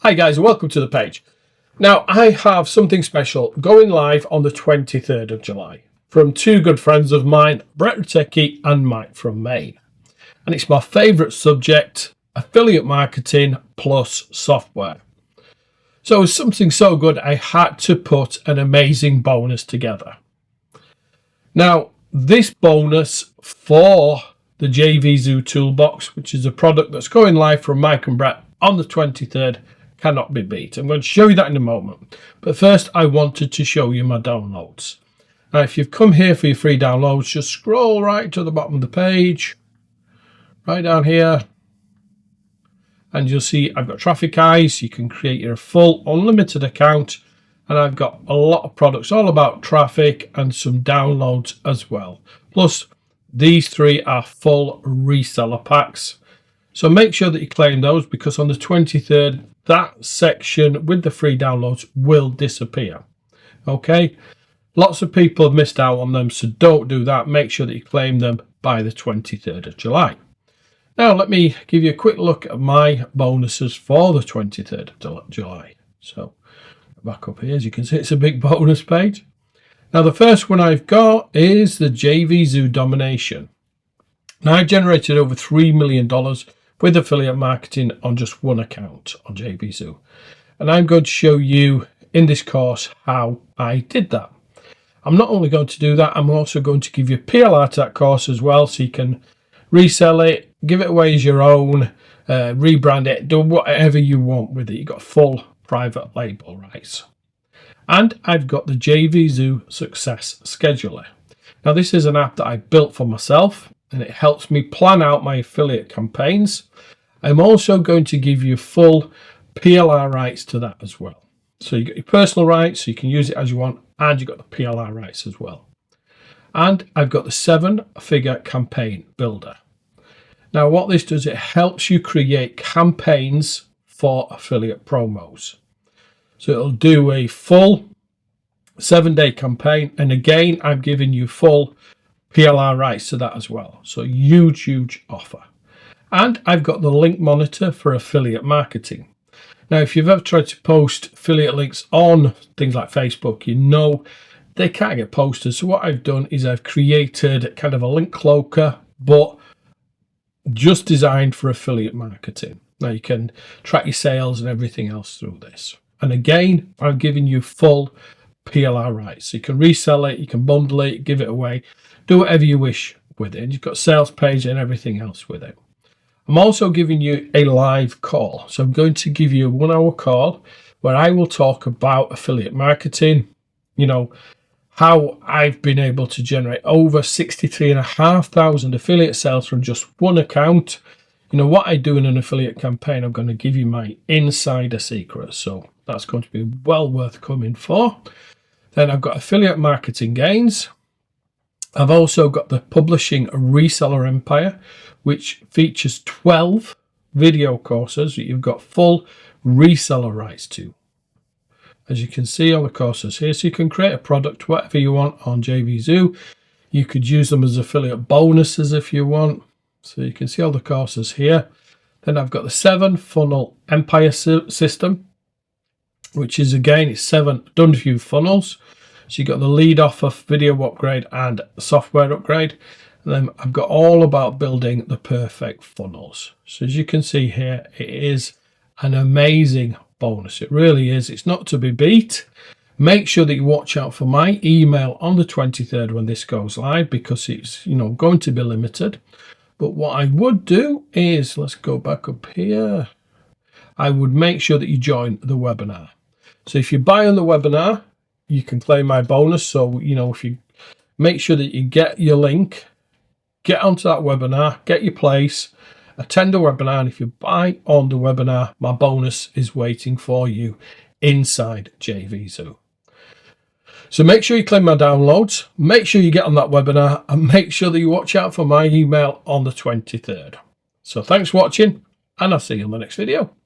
Hi guys, welcome to the page. Now I have something special going live on the 23rd of July from two good friends of mine, Brett Techie and Mike from Maine. And it's my favourite subject, affiliate marketing plus software. So it's something so good I had to put an amazing bonus together. Now this bonus for the JVZOO ToolBox, which is a product that's going live from Mike and Brett on the 23rd, cannot be beat. I'm going to show you that in a moment. But first, I wanted to show you my downloads. Now, if you've come here for your free downloads, just scroll right to the bottom of the page, right down here, and you'll see I've got traffic eyes. You can create your full unlimited account, and I've got a lot of products all about traffic and some downloads as well. Plus, these three are full reseller packs. So make sure that you claim those, because on the 23rd, that section with the free downloads will disappear. Okay, lots of people have missed out on them, so don't do that. Make sure that you claim them by the 23rd of July. Now let me give you a quick look at my bonuses for the 23rd of July. So back up here, as you can see, it's a big bonus page. Now the first one I've got is the JVZOO domination. Now I generated over $3 million with affiliate marketing on just one account on JVZOO. And I'm going to show you in this course how I did that. I'm not only going to do that, I'm also going to give you PLR to that course as well, so you can resell it, give it away as your own, rebrand it, do whatever you want with it. You've got full private label rights. And I've got the JVZOO Success Scheduler. Now this is an app that I built for myself, and it helps me plan out my affiliate campaigns. I'm also going to give you full PLR rights to that as well. So you got your personal rights, so you can use it as you want, and you've got the PLR rights as well. And I've got the 7-figure campaign builder. Now what this does, it helps you create campaigns for affiliate promos. So it'll do a full 7-day campaign, and again I'm giving you full PLR rights to that as well. So huge offer. And I've got the link monitor for affiliate marketing. Now, if you've ever tried to post affiliate links on things like Facebook, you know they can't get posted. So what I've done is I've created kind of a link cloaker, but just designed for affiliate marketing. Now you can track your sales and everything else through this. And again, I'm giving you full PLR rights. So you can resell it, you can bundle it, give it away, do whatever you wish with it. And you've got sales page and everything else with it. I'm also giving you a live call. So I'm going to give you a 1-hour call where I will talk about affiliate marketing, you know, how I've been able to generate over 63,500 affiliate sales from just one account. You know, what I do in an affiliate campaign, I'm going to give you my insider secrets. So that's going to be well worth coming for. Then I've got affiliate marketing gains. I've also got the publishing reseller empire, which features 12 video courses that you've got full reseller rights to. As you can see on the courses here, so you can create a product, whatever you want on JVZOO. You could use them as affiliate bonuses if you want. So you can see all the courses here. Then I've got the 7-funnel empire system, which is again, it's 7 done for you funnels. So you've got the lead offer, video upgrade, and software upgrade. And then I've got all about building the perfect funnels. So as you can see here, it is an amazing bonus. It really is. It's not to be beat. Make sure that you watch out for my email on the 23rd when this goes live, because it's, you know, going to be limited. But what I would do is, let's go back up here. I would make sure that you join the webinar. So if you buy on the webinar, you can claim my bonus. So, you know, if you make sure that you get your link, get onto that webinar, get your place, attend the webinar, and if you buy on the webinar, my bonus is waiting for you inside JVZOO. So make sure you claim my downloads, make sure you get on that webinar, and make sure that you watch out for my email on the 23rd. So thanks for watching, and I'll see you in the next video.